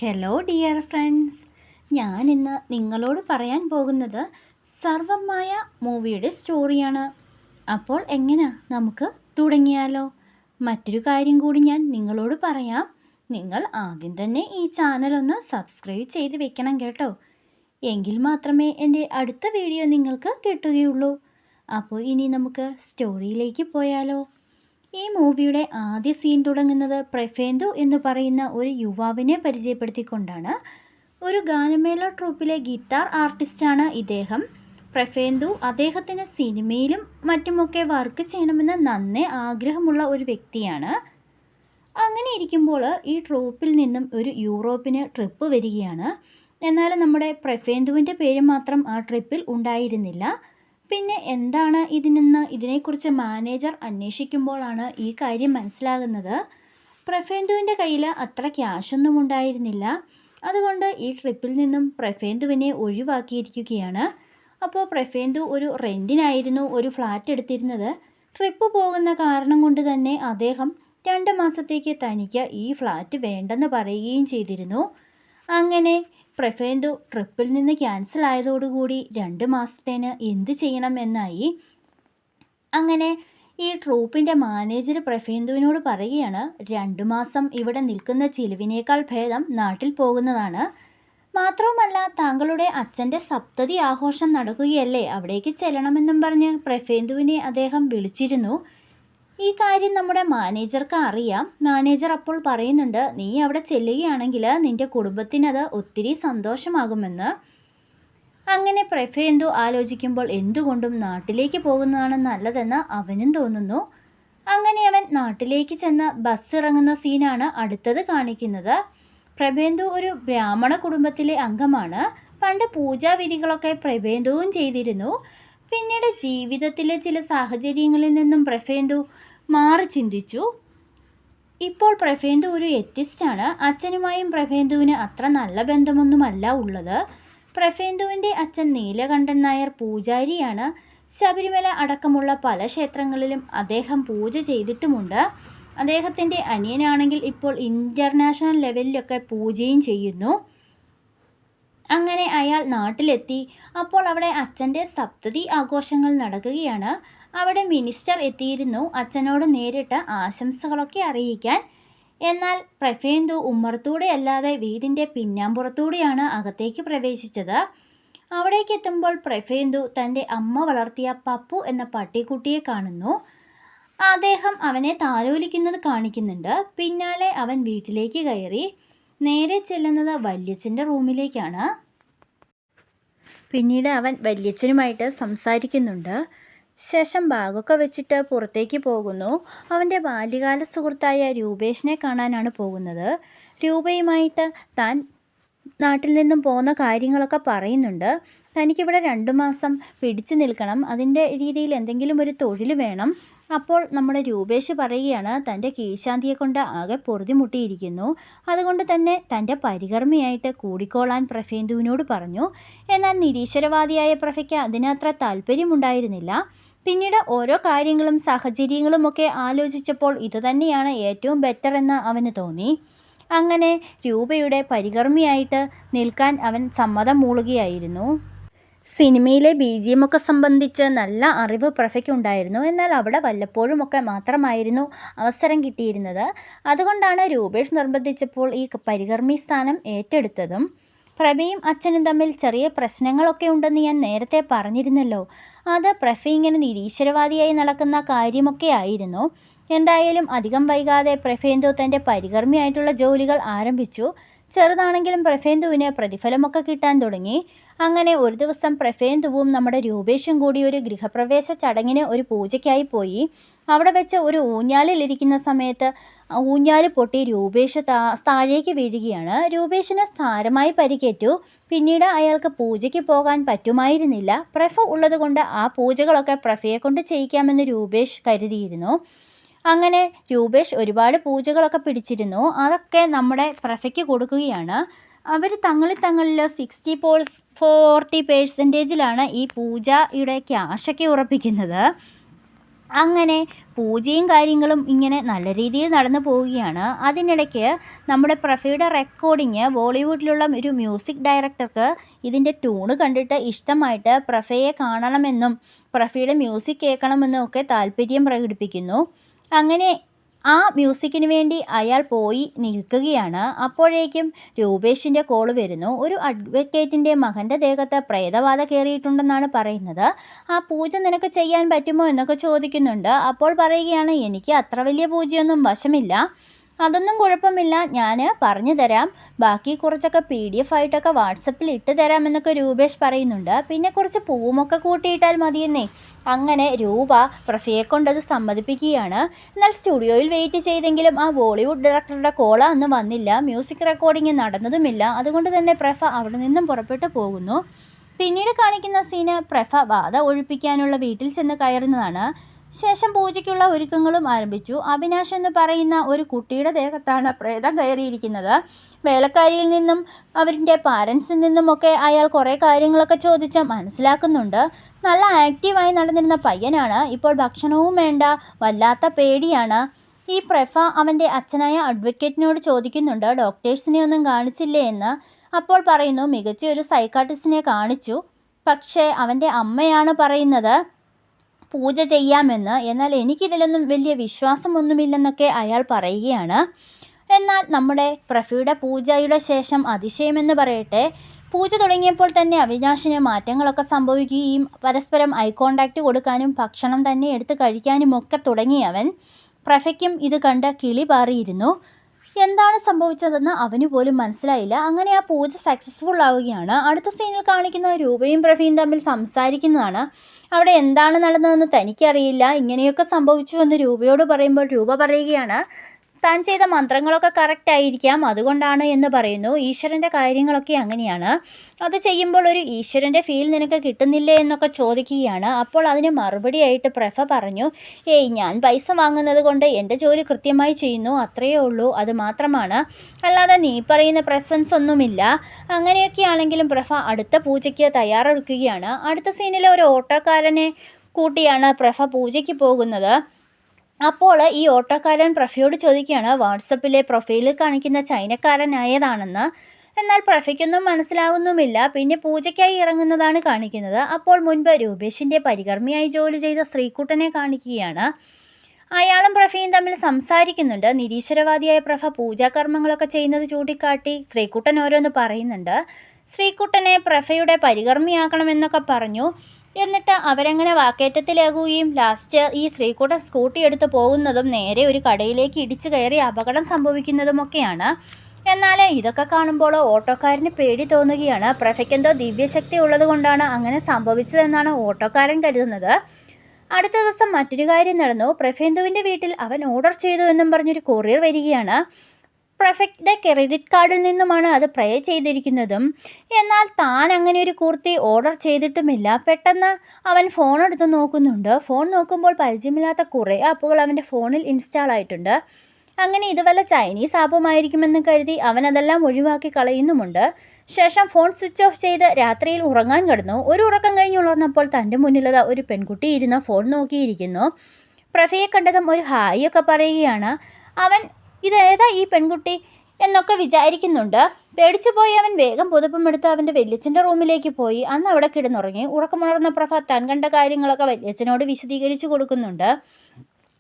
Hello dear friends, ഞാനിന്ന് നിങ്ങളോട് പറയാൻ പോകുന്നത് സർവമായ മൂവിയുടെ സ്റ്റോറിയാണ്. അപ്പോൾ എങ്ങനെ നമുക്ക് തുടങ്ങിയാലോ? മറ്റൊരു കാര്യം കൂടി ഞാൻ നിങ്ങളോട് പറയാം. നിങ്ങൾ ആദ്യം തന്നെ ഈ ചാനൽ സബ്സ്ക്രൈബ് ചെയ്ത് വെക്കണം കേട്ടോ. എങ്കിൽ മാത്രമേ എൻ്റെ അടുത്ത വീഡിയോ നിങ്ങൾക്ക് കിട്ടുകയുള്ളൂ. അപ്പോൾ ഇനി നമുക്ക് സ്റ്റോറിയിലേക്ക് പോയാലോ? ഈ മൂവിയുടെ ആദ്യ സീൻ തുടങ്ങുന്നത് പ്രഫേന്ദു എന്ന് പറയുന്ന ഒരു യുവാവിനെ പരിചയപ്പെടുത്തിക്കൊണ്ടാണ്. ഒരു ഗാനമേള ട്രൂപ്പിലെ ഗിറ്റാർ ആർട്ടിസ്റ്റാണ് ഇദ്ദേഹം. പ്രഫേന്ദു അദ്ദേഹത്തിന് സിനിമയിലും മറ്റുമൊക്കെ വർക്ക് ചെയ്യണമെന്ന് നന്നേ ആഗ്രഹമുള്ള ഒരു വ്യക്തിയാണ്. അങ്ങനെ ഇരിക്കുമ്പോൾ ഈ ട്രൂപ്പിൽ നിന്നും ഒരു യൂറോപ്പിന് ട്രിപ്പ് വരികയാണ്. എന്നാൽ നമ്മുടെ പ്രഫേന്ദുവിൻ്റെ പേര് മാത്രം ആ ട്രിപ്പിൽ ഉണ്ടായിരുന്നില്ല. പിന്നെ എന്താണ് ഇതിനെക്കുറിച്ച് മാനേജർ അന്വേഷിക്കുമ്പോഴാണ് ഈ കാര്യം മനസ്സിലാകുന്നത്. പ്രഫേന്ദുവിൻ്റെ കയ്യിൽ അത്ര ക്യാഷൊന്നും ഉണ്ടായിരുന്നില്ല. അതുകൊണ്ട് ഈ ട്രിപ്പിൽ നിന്നും പ്രഫേന്ദുവിനെ ഒഴിവാക്കിയിരിക്കുകയാണ്. അപ്പോൾ പ്രഫേന്ദു ഒരു റെൻറ്റിനായിരുന്നു ഒരു ഫ്ലാറ്റ് എടുത്തിരുന്നത്. ട്രിപ്പ് പോകുന്ന കാരണം കൊണ്ട് തന്നെ അദ്ദേഹം 2 മാസത്തേക്ക് തനിക്ക് ഈ ഫ്ലാറ്റ് വേണ്ടെന്ന് പറയുകയും ചെയ്തിരുന്നു. അങ്ങനെ പ്രഫേന്ദു ട്രിപ്പിൽ നിന്ന് ക്യാൻസൽ ആയതോടുകൂടി 2 മാസത്തേന് എന്ത് ചെയ്യണം എന്നായി. അങ്ങനെ ഈ ട്രൂപ്പിൻ്റെ മാനേജർ പ്രഫേന്ദുവിനോട് പറയുകയാണ്, 2 മാസം ഇവിടെ നിൽക്കുന്ന ചിലവിനേക്കാൾ ഭേദം നാട്ടിൽ പോകുന്നതാണ്. മാത്രവുമല്ല, താങ്കളുടെ അച്ഛൻ്റെ സപ്തതി ആഘോഷം നടക്കുകയല്ലേ, അവിടേക്ക് ചെല്ലണമെന്നും പറഞ്ഞ് പ്രഫേന്ദുവിനെ അദ്ദേഹം വിളിച്ചിരുന്നു. ഈ കാര്യം നമ്മുടെ മാനേജർക്ക് അറിയാം. മാനേജർ അപ്പോൾ പറയുന്നുണ്ട്, നീ അവിടെ ചെല്ലുകയാണെങ്കിൽ നിൻ്റെ കുടുംബത്തിനത് ഒത്തിരി സന്തോഷമാകുമെന്ന്. അങ്ങനെ പ്രഫേന്ദു ആലോചിക്കുമ്പോൾ എന്തുകൊണ്ടും നാട്ടിലേക്ക് പോകുന്നതാണ് നല്ലതെന്ന് അവനും തോന്നുന്നു. അങ്ങനെ അവൻ നാട്ടിലേക്ക് ചെന്ന് ബസ് ഇറങ്ങുന്ന സീനാണ് അടുത്തത് കാണിക്കുന്നത്. പ്രഫേന്ദു ഒരു ബ്രാഹ്മണ കുടുംബത്തിലെ അംഗമാണ്. പണ്ട് പൂജാവിധികളൊക്കെ പ്രഫേന്ദുവും ചെയ്തിരുന്നു. പിന്നീട് ജീവിതത്തിലെ ചില സാഹചര്യങ്ങളിൽ നിന്നും പ്രഫേന്ദു മാറി ചിന്തിച്ചു. ഇപ്പോൾ പ്രഫേന്ദു ഒരു എത്തിസ്റ്റാണ്. അച്ഛനുമായും പ്രഫേന്ദുവിന് അത്ര നല്ല ബന്ധമൊന്നുമല്ല ഉള്ളത്. പ്രഫേന്ദുവിൻ്റെ അച്ഛൻ നീലകണ്ഠൻ നായർ പൂജാരിയാണ്. ശബരിമല അടക്കമുള്ള പല ക്ഷേത്രങ്ങളിലും അദ്ദേഹം പൂജ ചെയ്തിട്ടുമുണ്ട്. അദ്ദേഹത്തിൻ്റെ അനിയനാണെങ്കിൽ ഇപ്പോൾ ഇൻ്റർനാഷണൽ ലെവലിലൊക്കെ പൂജയും ചെയ്യുന്നു. അങ്ങനെ അയാൾ നാട്ടിലെത്തി. അപ്പോൾ അവിടെ അച്ഛൻ്റെ സപ്തതി ആഘോഷങ്ങൾ നടക്കുകയാണ്. അവിടെ മിനിസ്റ്റർ എത്തിയിരുന്നു അച്ഛനോട് നേരിട്ട് ആശംസകളൊക്കെ അറിയിക്കാൻ. എന്നാൽ പ്രഫേന്ദു ഉമ്മറത്തൂടെ അല്ലാതെ വീടിൻ്റെ പിന്നാമ്പുറത്തൂടെയാണ് അകത്തേക്ക് പ്രവേശിച്ചത്. അവിടേക്ക് എത്തുമ്പോൾ പ്രഫേന്ദു തൻ്റെ അമ്മ വളർത്തിയ പപ്പു എന്ന പട്ടിക്കുട്ടിയെ കാണുന്നു. അദ്ദേഹം അവനെ താലോലിക്കുന്നത് കാണിക്കുന്നുണ്ട്. പിന്നാലെ അവൻ വീട്ടിലേക്ക് കയറി. നേരെ ചെല്ലുന്നത് വല്യച്ഛൻ്റെ റൂമിലേക്കാണ്. പിന്നീട് അവൻ വല്യച്ഛനുമായിട്ട് സംസാരിക്കുന്നുണ്ട്. ശേഷം ബാഗൊക്കെ വെച്ചിട്ട് പുറത്തേക്ക് പോകുന്നു. അവൻ്റെ ബാല്യകാല സുഹൃത്തായ രൂപേഷിനെ കാണാനാണ് പോകുന്നത്. രൂപയുമായിട്ട് താൻ നാട്ടിൽ നിന്നും പോകുന്ന കാര്യങ്ങളൊക്കെ പറയുന്നുണ്ട്. തനിക്കിവിടെ 2 മാസം പിടിച്ചു നിൽക്കണം, അതിൻ്റെ രീതിയിൽ എന്തെങ്കിലും ഒരു തൊഴിൽ വേണം. അപ്പോൾ നമ്മുടെ രൂപേഷ് പറയുകയാണ്, തൻ്റെ കീഴ്ശാന്തിയെ കൊണ്ട് ആകെ പൊറുതിമുട്ടിയിരിക്കുന്നു. അതുകൊണ്ട് തന്നെ തൻ്റെ പരികർമ്മിയായിട്ട് കൂടിക്കോളാൻ പ്രഫേന്ദുവിനോട് പറഞ്ഞു. എന്നാൽ നിരീശ്വരവാദിയായ പ്രഫയ്ക്ക് അതിനത്ര താല്പര്യമുണ്ടായിരുന്നില്ല. പിന്നീട് ഓരോ കാര്യങ്ങളും സാഹചര്യങ്ങളുമൊക്കെ ആലോചിച്ചപ്പോൾ ഇതുതന്നെയാണ് ഏറ്റവും ബെറ്റർ എന്ന് അവന് തോന്നി. അങ്ങനെ രൂപയുടെ പരികർമ്മിയായിട്ട് നിൽക്കാൻ അവൻ സമ്മതം മൂളുകയായിരുന്നു. സിനിമയിലെ BGM ഒക്കെ സംബന്ധിച്ച് നല്ല അറിവ് പ്രഫയ്ക്കുണ്ടായിരുന്നു. എന്നാൽ അവിടെ വല്ലപ്പോഴുമൊക്കെ മാത്രമായിരുന്നു അവസരം കിട്ടിയിരുന്നത്. അതുകൊണ്ടാണ് രൂപേഷ് നിർബന്ധിച്ചപ്പോൾ ഈ പരികർമ്മി സ്ഥാനം ഏറ്റെടുത്തതും. പ്രഭയും അച്ഛനും തമ്മിൽ ചെറിയ പ്രശ്നങ്ങളൊക്കെ ഉണ്ടെന്ന് ഞാൻ നേരത്തെ പറഞ്ഞിരുന്നല്ലോ. അത് പ്രഭ ഇങ്ങനെ നിരീശ്വരവാദിയായി നടക്കുന്ന കാര്യമൊക്കെ ആയിരുന്നു. എന്തായാലും അധികം വൈകാതെ പ്രഫേന്ദു തൻ്റെ പരികർമ്മിയായിട്ടുള്ള ജോലികൾ ആരംഭിച്ചു. ചെറുതാണെങ്കിലും പ്രഫേന്ദുവിന് പ്രതിഫലമൊക്കെ കിട്ടാൻ തുടങ്ങി. അങ്ങനെ ഒരു ദിവസം പ്രഫേന്ദുവും നമ്മുടെ രൂപേഷും കൂടി ഒരു ഗൃഹപ്രവേശ ചടങ്ങിന് ഒരു പൂജയ്ക്കായി പോയി. അവിടെ വെച്ച് ഒരു ഊഞ്ഞാലിലിരിക്കുന്ന സമയത്ത് ഊഞ്ഞാൽ പൊട്ടി രൂപേഷ് താഴേക്ക് വീഴുകയാണ്. രൂപേഷിന് സാരമായി പരിക്കേറ്റു. പിന്നീട് അയാൾക്ക് പൂജയ്ക്ക് പോകാൻ പറ്റുമായിരുന്നില്ല. പ്രഫ ഉള്ളതുകൊണ്ട് ആ പൂജകളൊക്കെ പ്രഫയെ കൊണ്ട് ചെയ്യിക്കാമെന്ന് രൂപേഷ് കരുതിയിരുന്നു. അങ്ങനെ രൂപേഷ് ഒരുപാട് പൂജകളൊക്കെ പിടിച്ചിരുന്നു. അതൊക്കെ നമ്മുടെ പ്രഫയ്ക്ക് കൊടുക്കുകയാണ്. അവർ തങ്ങളിൽ 40% ഈ പൂജയുടെ ക്യാഷൊക്കെ ഉറപ്പിക്കുന്നത്. അങ്ങനെ പൂജയും കാര്യങ്ങളും ഇങ്ങനെ നല്ല രീതിയിൽ നടന്നു പോവുകയാണ്. അതിനിടയ്ക്ക് നമ്മുടെ പ്രഫയുടെ റെക്കോർഡിങ് ബോളിവുഡിലുള്ള ഒരു മ്യൂസിക് ഡയറക്ടർക്ക് ഇതിൻ്റെ ട്യൂണ് കണ്ടിട്ട് ഇഷ്ടമായിട്ട് പ്രഫയെ കാണണമെന്നും പ്രഫയുടെ മ്യൂസിക് കേൾക്കണമെന്നും ഒക്കെ താല്പര്യം പ്രകടിപ്പിക്കുന്നു. അങ്ങനെ ആ മ്യൂസിക്കിന് വേണ്ടി അയാൾ പോയി നിൽക്കുകയാണ്. അപ്പോഴേക്കും രൂപേഷിൻ്റെ കോള് വരുന്നു. ഒരു അഡ്വക്കേറ്റിൻ്റെ മകൻ്റെ ദേഹത്ത് പ്രേതബാധ കയറിയിട്ടുണ്ടെന്നാണ് പറയുന്നത്. ആ പൂജ നിനക്ക് ചെയ്യാൻ പറ്റുമോ എന്നൊക്കെ ചോദിക്കുന്നുണ്ട്. അപ്പോൾ പറയുകയാണ്, എനിക്ക് അത്ര വലിയ പൂജയൊന്നും വശമില്ല, അതൊന്നും കുഴപ്പമില്ല, ഞാൻ പറഞ്ഞു തരാം, ബാക്കി കുറച്ചൊക്കെ PDF ആയിട്ടൊക്കെ വാട്സപ്പിൽ ഇട്ട് തരാമെന്നൊക്കെ രൂപേഷ് പറയുന്നുണ്ട്. പിന്നെ കുറച്ച് പൂവുമൊക്കെ കൂട്ടിയിട്ടാൽ മതിയെന്നേ. അങ്ങനെ രൂപ പ്രഫയെ കൊണ്ടത് സമ്മതിപ്പിക്കുകയാണ്. എന്നാൽ സ്റ്റുഡിയോയിൽ വെയിറ്റ് ചെയ്തെങ്കിലും ആ ബോളിവുഡ് ഡയറക്ടറുടെ കോള അന്ന് വന്നില്ല. മ്യൂസിക് റെക്കോർഡിങ് നടന്നതുമില്ല. അതുകൊണ്ട് തന്നെ പ്രഫ അവിടെ നിന്നും പുറപ്പെട്ടു പോകുന്നു. പിന്നീട് കാണിക്കുന്ന സീന് പ്രഫ ബാധ ഒഴിപ്പിക്കാനുള്ള വീട്ടിൽ ചെന്ന് കയറുന്നതാണ്. ശേഷം പൂജയ്ക്കുള്ള ഒരുക്കങ്ങളും ആരംഭിച്ചു. അവിനാശ് എന്ന് പറയുന്ന ഒരു കുട്ടിയുടെ ദേഹത്താണ് പ്രേതം കയറിയിരിക്കുന്നത്. വേലക്കാരിയിൽ നിന്നും അവരുടെ പാരൻസിൽ നിന്നുമൊക്കെ അയാൾ കുറേ കാര്യങ്ങളൊക്കെ ചോദിച്ച് മനസ്സിലാക്കുന്നുണ്ട്. നല്ല ആക്റ്റീവായി നടന്നിരുന്ന പയ്യനാണ്. ഇപ്പോൾ ഭക്ഷണവും വേണ്ട, വല്ലാത്ത പേടിയാണ്. ഈ പ്രഫ അവൻ്റെ അച്ഛനായ അഡ്വക്കേറ്റിനോട് ചോദിക്കുന്നുണ്ട്, ഡോക്ടേഴ്സിനെ ഒന്നും കാണിച്ചില്ലേ എന്ന്. അപ്പോൾ പറയുന്നു, മികച്ച ഒരു സൈക്കാട്രിസ്റ്റിനെ കാണിച്ചു, പക്ഷേ അവൻ്റെ അമ്മയാണ് പറയുന്നത് പൂജ ചെയ്യാമെന്ന്. എന്നാൽ എനിക്കിതിലൊന്നും വലിയ വിശ്വാസമൊന്നുമില്ലെന്നൊക്കെ അയാൾ പറയുകയാണ്. എന്നാൽ നമ്മുടെ പ്രഫയുടെ പൂജയുടെ ശേഷം അതിശയമെന്ന് പറയട്ടെ, പൂജ തുടങ്ങിയപ്പോൾ തന്നെ അവിനാശിന് മാറ്റങ്ങളൊക്കെ സംഭവിക്കുകയും പരസ്പരം ഐ കോണ്ടാക്റ്റ് കൊടുക്കാനും ഭക്ഷണം തന്നെ എടുത്ത് കഴിക്കാനും ഒക്കെ തുടങ്ങി അവൻ. പ്രഫയ്ക്കും ഇത് കണ്ട് കിളി പാറിയിരുന്നു. എന്താണ് സംഭവിച്ചതെന്ന് അവന് പോലും മനസ്സിലായില്ല. അങ്ങനെ ആ പൂജ സക്സസ്ഫുൾ ആവുകയാണ്. അടുത്ത സീനിൽ കാണിക്കുന്ന രൂപയും പ്രഫയും തമ്മിൽ സംസാരിക്കുന്നതാണ്. അവിടെ എന്താണ് നടന്നതെന്ന് തനിക്കറിയില്ല, ഇങ്ങനെയൊക്കെ സംഭവിച്ചുവെന്ന് രൂപയോട് പറയുമ്പോൾ രൂപ പറയുകയാണ്, താൻ ചെയ്ത മന്ത്രങ്ങളൊക്കെ കറക്റ്റ് ആയിരിക്കാം, അതുകൊണ്ടാണ് എന്ന് പറയുന്നു. ഈശ്വരൻ്റെ കാര്യങ്ങളൊക്കെ അങ്ങനെയാണ്, അത് ചെയ്യുമ്പോൾ ഒരു ഈശ്വരൻ്റെ ഫീൽ നിനക്ക് കിട്ടുന്നില്ലേ എന്നൊക്കെ ചോദിക്കുകയാണ്. അപ്പോൾ അതിന് മറുപടിയായിട്ട് പ്രഫ പറഞ്ഞു, ഏയ് ഞാൻ പൈസ വാങ്ങുന്നത് കൊണ്ട് എൻ്റെ ജോലി കൃത്യമായി ചെയ്യുന്നു, അത്രയേ ഉള്ളൂ, അത് മാത്രമാണ്, അല്ലാതെ നീ പറയുന്ന പ്രസൻസ് ഒന്നുമില്ല. അങ്ങനെയൊക്കെയാണെങ്കിലും പ്രഫ അടുത്ത പൂജയ്ക്ക് തയ്യാറെടുക്കുകയാണ്. അടുത്ത സീനിലെ ഒരു ഓട്ടോക്കാരനെ കൂട്ടിയാണ് പ്രഫ പൂജയ്ക്ക് പോകുന്നത്. അപ്പോൾ ഈ ഓട്ടോക്കാരൻ പ്രഫയോട് ചോദിക്കുകയാണ്, വാട്സപ്പിലെ പ്രൊഫൈലിൽ കാണിക്കുന്ന ചൈനക്കാരനായതാണെന്ന്. എന്നാൽ പ്രഫയ്ക്കൊന്നും മനസ്സിലാകുന്നുമില്ല. പിന്നെ പൂജയ്ക്കായി ഇറങ്ങുന്നതാണ് കാണിക്കുന്നത്. അപ്പോൾ മുൻപ് രൂപേഷിൻ്റെ പരികർമ്മിയായി ജോലി ചെയ്ത ശ്രീകുട്ടനെ കാണിക്കുകയാണ്. അയാളും പ്രഫയും തമ്മിൽ സംസാരിക്കുന്നുണ്ട്. നിരീശ്വരവാദിയായ പ്രഫ പൂജാകർമ്മങ്ങളൊക്കെ ചെയ്യുന്നത് ചൂണ്ടിക്കാട്ടി ശ്രീകുട്ടൻ ഓരോന്ന് പറയുന്നുണ്ട്. ശ്രീകുട്ടനെ പ്രഫയുടെ പരികർമ്മിയാക്കണമെന്നൊക്കെ പറഞ്ഞു. എന്നിട്ട് അവരങ്ങനെ വാക്കേറ്റത്തിലാകുകയും ലാസ്റ്റ് ഈ ശ്രീകുട്ടൻ സ്കൂട്ടി എടുത്ത് പോകുന്നതും നേരെ ഒരു കടയിലേക്ക് ഇടിച്ചു കയറി അപകടം സംഭവിക്കുന്നതുമൊക്കെയാണ്. എന്നാൽ ഇതൊക്കെ കാണുമ്പോൾ ഓട്ടോക്കാരന് പേടി തോന്നുകയാണ്. പ്രഫയ്ക്കെന്തോ ദിവ്യശക്തി ഉള്ളത് കൊണ്ടാണ് അങ്ങനെ സംഭവിച്ചതെന്നാണ് ഓട്ടോക്കാരൻ കരുതുന്നത്. അടുത്ത ദിവസം മറ്റൊരു കാര്യം നടന്നു. പ്രഫേന്ദുവിൻ്റെ വീട്ടിൽ അവൻ ഓർഡർ ചെയ്തു എന്നും പറഞ്ഞൊരു കൊറിയർ വരികയാണ്. പ്രഫയുടെ ക്രെഡിറ്റ് കാർഡിൽ നിന്നുമാണ് അത് പേ ചെയ്തിരിക്കുന്നതും. എന്നാൽ താൻ അങ്ങനെ ഒരു കുർത്തി ഓർഡർ ചെയ്തിട്ടുമില്ല. പെട്ടെന്ന് അവൻ ഫോൺ എടുത്ത് നോക്കുന്നുണ്ട്. ഫോൺ നോക്കുമ്പോൾ പരിചയമില്ലാത്ത കുറേ ആപ്പുകൾ അവൻ്റെ ഫോണിൽ ഇൻസ്റ്റാൾ ആയിട്ടുണ്ട്. അങ്ങനെ ഇത് വല്ല ചൈനീസ് ആപ്പുമായിരിക്കുമെന്ന് കരുതി അവൻ അതെല്ലാം ഒഴിവാക്കി കളയുന്നുമുണ്ട്. ശേഷം ഫോൺ സ്വിച്ച് ഓഫ് ചെയ്ത് രാത്രിയിൽ ഉറങ്ങാൻ കിടന്നു. ഒരു ഉറക്കം കഴിഞ്ഞ് ഉണർന്നപ്പോൾ തൻ്റെ മുന്നിലത് ഒരു പെൺകുട്ടി ഇരുന്ന് ഫോൺ നോക്കിയിരിക്കുന്നു. പ്രഫയെ കണ്ടതും ഒരു ഹായ് ഒക്കെ പറയുകയാണ്. അവൻ ഇതേതാ ഈ പെൺകുട്ടി എന്നൊക്കെ വിചാരിക്കുന്നുണ്ട്. പേടിച്ചു പോയി അവൻ വേഗം പുതപ്പുമെടുത്ത് അവൻ്റെ വല്യച്ഛൻ്റെ റൂമിലേക്ക് പോയി. അന്ന് അവിടെ കിടന്നുറങ്ങി. ഉറക്കമുണർന്ന പ്രഫ താൻ കണ്ട കാര്യങ്ങളൊക്കെ വല്യച്ഛനോട് വിശദീകരിച്ചു കൊടുക്കുന്നുണ്ട്.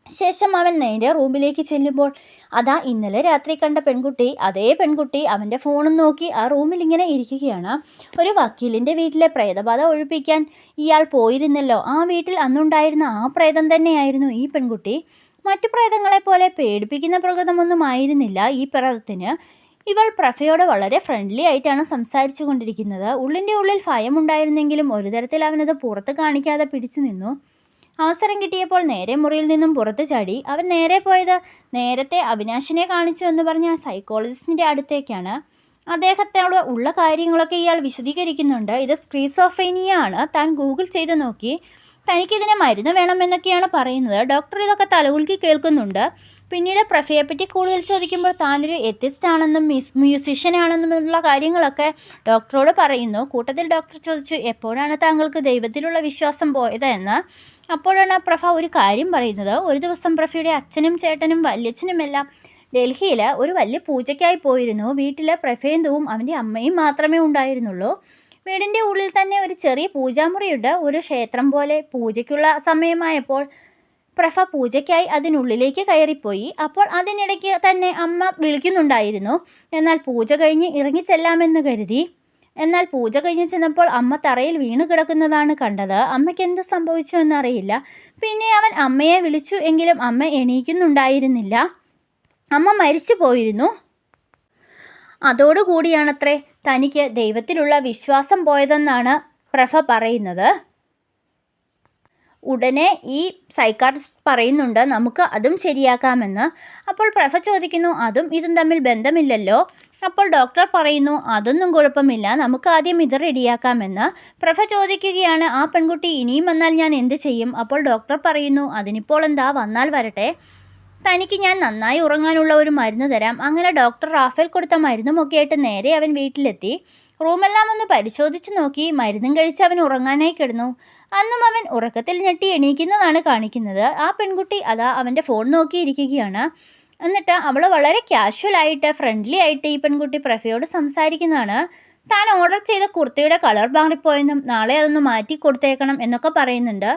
ശേഷം അവൻ നേരെ റൂമിലേക്ക് ചെല്ലുമ്പോൾ അതാ ഇന്നലെ രാത്രി കണ്ട പെൺകുട്ടി, അതേ പെൺകുട്ടി അവൻ്റെ ഫോണും നോക്കി ആ റൂമിൽ ഇങ്ങനെ ഇരിക്കുകയാണ്. ഒരു വക്കീലിൻ്റെ വീട്ടിലെ പ്രേതബാധ ഒഴിപ്പിക്കാൻ ഇയാൾ പോയിരുന്നല്ലോ, ആ വീട്ടിൽ അന്നുണ്ടായിരുന്ന ആ പ്രേതം തന്നെയായിരുന്നു ഈ പെൺകുട്ടി. മറ്റു പ്രേതങ്ങളെപ്പോലെ പേടിപ്പിക്കുന്ന പ്രകൃതമൊന്നും ആയിരുന്നില്ല ഈ പ്രേതത്തിന്. ഇവൾ പ്രഫയോട് വളരെ ഫ്രണ്ട്ലി ആയിട്ടാണ് സംസാരിച്ചു കൊണ്ടിരിക്കുന്നത്. ഉള്ളിൻ്റെ ഉള്ളിൽ ഭയമുണ്ടായിരുന്നെങ്കിലും ഒരു തരത്തിൽ അവനത് പുറത്ത് കാണിക്കാതെ പിടിച്ചു നിന്നു. അവസരം കിട്ടിയപ്പോൾ നേരെ മുറിയിൽ നിന്നും പുറത്ത് ചാടി. അവൻ നേരെ പോയത് നേരത്തെ അവിനാശിനെ കാണിച്ചു എന്ന് പറഞ്ഞ ആ സൈക്കോളജിസ്റ്റിൻ്റെ അടുത്തേക്കാണ്. അദ്ദേഹത്തോട് ഉള്ള കാര്യങ്ങളൊക്കെ ഇയാൾ വിശദീകരിക്കുന്നുണ്ട്. ഇത് സ്ക്രീസോഫ്രീനിയ ആണ്, താൻ ഗൂഗിൾ ചെയ്ത് നോക്കി, തനിക്കിതിന് മരുന്ന് വേണമെന്നൊക്കെയാണ് പറയുന്നത്. ഡോക്ടർ ഇതൊക്കെ തലകുലുക്കി കേൾക്കുന്നുണ്ട്. പിന്നീട് പ്രഫയെപ്പറ്റി കൂടുതൽ ചോദിക്കുമ്പോൾ താനൊരു എത്തിസ്റ്റ് ആണെന്നും മ്യൂസിഷ്യനാണെന്നുമുള്ള കാര്യങ്ങളൊക്കെ ഡോക്ടറോട് പറയുന്നു. കൂട്ടത്തിൽ ഡോക്ടർ ചോദിച്ചു, എപ്പോഴാണ് താങ്കൾക്ക് ദൈവത്തിലുള്ള വിശ്വാസം പോയത് എന്ന്. അപ്പോഴാണ് പ്രഫ ഒരു കാര്യം പറയുന്നത്. ഒരു ദിവസം പ്രഫയുടെ അച്ഛനും ചേട്ടനും വല്യച്ഛനുമെല്ലാം ഡൽഹിയിൽ ഒരു വലിയ പൂജയ്ക്കായി പോയിരുന്നു. വീട്ടിൽ പ്രഫേന്ദുവും അവൻ്റെ അമ്മയും മാത്രമേ ഉണ്ടായിരുന്നുള്ളൂ. വീടിൻ്റെ ഉള്ളിൽ തന്നെ ഒരു ചെറിയ പൂജാമുറിയുണ്ട്. ഒരു ക്ഷേത്രം പോലെ. പൂജയ്ക്കുള്ള സമയമായപ്പോൾ പ്രഫ പൂജയ്ക്കായി അതിനുള്ളിലേക്ക് കയറിപ്പോയി. അപ്പോൾ അതിനിടയ്ക്ക് തന്നെ അമ്മ വിളിക്കുന്നുണ്ടായിരുന്നു. എന്നാൽ പൂജ കഴിഞ്ഞ് ഇറങ്ങിച്ചെല്ലാമെന്ന് കരുതി. എന്നാൽ പൂജ കഴിഞ്ഞ് ചെന്നപ്പോൾ അമ്മ തറയിൽ വീണു കിടക്കുന്നതാണ് കണ്ടത്. അമ്മയ്ക്ക് എന്ത് സംഭവിച്ചു എന്നറിയില്ല. പിന്നെ അവൻ അമ്മയെ വിളിച്ചു, എങ്കിലും അമ്മ എണീക്കുന്നുണ്ടായിരുന്നില്ല. അമ്മ മരിച്ചു പോയിരുന്നു. അതോടുകൂടിയാണത്രേ തനിക്ക് ദൈവത്തിലുള്ള വിശ്വാസം പോയതെന്നാണ് പ്രഫ പറയുന്നത്. ഉടനെ ഈ സൈക്കാട്രിസ്റ്റ് പറയുന്നുണ്ട്, നമുക്ക് അതും ശരിയാക്കാമെന്ന്. അപ്പോൾ പ്രഫ ചോദിക്കുന്നു, അതും ഇതും തമ്മിൽ ബന്ധമില്ലല്ലോ. അപ്പോൾ ഡോക്ടർ പറയുന്നു, അതൊന്നും കുഴപ്പമില്ല, നമുക്ക് ആദ്യം ഇത് റെഡിയാക്കാമെന്ന്. പ്രഫ ചോദിക്കുകയാണ്, ആ പെൺകുട്ടി ഇനിയും വന്നാൽ ഞാൻ എന്ത് ചെയ്യും? അപ്പോൾ ഡോക്ടർ പറയുന്നു, അതിനിപ്പോൾ എന്താ, വന്നാൽ വരട്ടെ, തനിക്ക് ഞാൻ നന്നായി ഉറങ്ങാനുള്ള ഒരു മരുന്ന് തരാം. അങ്ങനെ ഡോക്ടർ റാഫേൽ കൊടുത്ത മരുന്നുമൊക്കെ ആയിട്ട് നേരെ അവൻ വീട്ടിലെത്തി. റൂമെല്ലാം ഒന്ന് പരിശോധിച്ച് നോക്കി. മരുന്നും കഴിച്ച് അവൻ ഉറങ്ങാനായി കിടന്നു. അന്നും അവൻ ഉറക്കത്തിൽ ഞെട്ടി എണീക്കുന്നതാണ് കാണിക്കുന്നത്. ആ പെൺകുട്ടി അതാ അവൻ്റെ ഫോൺ നോക്കിയിരിക്കുകയാണ്. എന്നിട്ട് അവൾ വളരെ കാഷ്വലായിട്ട് ഫ്രണ്ട്ലി ആയിട്ട് ഈ പെൺകുട്ടി പ്രഫയോട് സംസാരിക്കുന്നതാണ്. താൻ ഓർഡർ ചെയ്ത കുർത്തയുടെ കളർ മാറിപ്പോയെന്നും നാളെ അതൊന്ന് മാറ്റി കൊടുത്തേക്കണം എന്നൊക്കെ പറയുന്നുണ്ട്.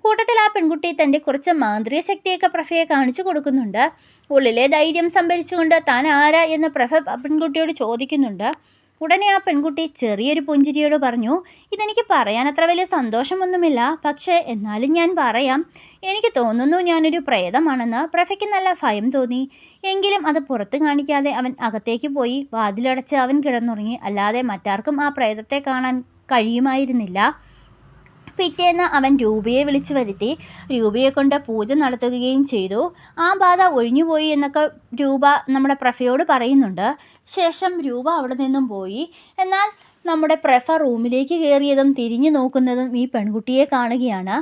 കൂട്ടത്തിൽ ആ പെൺകുട്ടി തൻ്റെ കുറച്ച് മാന്ത്രിക ശക്തിയൊക്കെ പ്രഫയെ കാണിച്ചു കൊടുക്കുന്നുണ്ട്. ഉള്ളിലെ ധൈര്യം സംഭരിച്ചുകൊണ്ട് താൻ ആരാ എന്ന് പ്രഫ പെൺകുട്ടിയോട് ചോദിക്കുന്നുണ്ട്. ഉടനെ ആ പെൺകുട്ടി ചെറിയൊരു പുഞ്ചിരിയോട് പറഞ്ഞു, ഇതെനിക്ക് പറയാൻ അത്ര വലിയ സന്തോഷമൊന്നുമില്ല, പക്ഷേ എന്നാലും ഞാൻ പറയാം. എനിക്ക് തോന്നുന്നു ഞാനൊരു പ്രേതമാണെന്ന്. പ്രഫയ്ക്ക് നല്ല ഭയം തോന്നി. എങ്കിലും അത് പുറത്ത് കാണിക്കാതെ അവൻ അകത്തേക്ക് പോയി. വാതിലടച്ച് അവൻ കിടന്നുറങ്ങി. അല്ലാതെ മറ്റാർക്കും ആ പ്രേതത്തെ കാണാൻ കഴിയുമായിരുന്നില്ല. പിറ്റേന്ന് അവൻ രൂപയെ വിളിച്ചു വരുത്തി. രൂപയെ കൊണ്ട് പൂജ നടത്തുകയും ചെയ്തു. ആ ബാധ ഒഴിഞ്ഞുപോയി എന്നൊക്കെ രൂപ നമ്മുടെ പ്രഫയോട് പറയുന്നുണ്ട്. ശേഷം രൂപ അവിടെ നിന്നും പോയി. എന്നാൽ നമ്മുടെ പ്രഫ റൂമിലേക്ക് കയറിയതും തിരിഞ്ഞു നോക്കുന്നതും ഈ പെൺകുട്ടിയെ കാണുകയാണ്.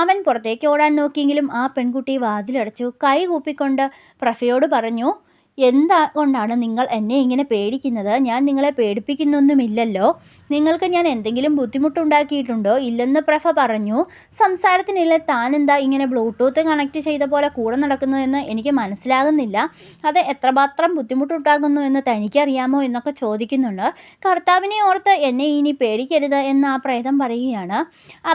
അവൻ പുറത്തേക്ക് ഓടാൻ നോക്കിയെങ്കിലും ആ പെൺകുട്ടി വാതിലടച്ചു. കൈ കൂപ്പിക്കൊണ്ട് പ്രഫയോട് പറഞ്ഞു, എന്താ കൊണ്ടാണ് നിങ്ങൾ എന്നെ ഇങ്ങനെ പേടിക്കുന്നത്? ഞാൻ നിങ്ങളെ പേടിപ്പിക്കുന്നൊന്നുമില്ലല്ലോ. നിങ്ങൾക്ക് ഞാൻ എന്തെങ്കിലും ബുദ്ധിമുട്ടുണ്ടാക്കിയിട്ടുണ്ടോ? ഇല്ലെന്ന് പ്രഫ പറഞ്ഞു. സംസാരത്തിനില്ല താൻ എന്താ ഇങ്ങനെ ബ്ലൂടൂത്ത് കണക്ട് ചെയ്ത പോലെ കൂടെ നടക്കുന്നതെന്ന് എനിക്ക് മനസ്സിലാകുന്നില്ല. അത് എത്രമാത്രം ബുദ്ധിമുട്ടുണ്ടാകുന്നു എന്ന് തനിക്കറിയാമോ എന്നൊക്കെ ചോദിക്കുന്നുണ്ട്. കർത്താവിനെ ഓർത്ത് എന്നെ ഇനി പേടിക്കരുത് എന്ന് ആ പ്രേതം പറയുകയാണ്.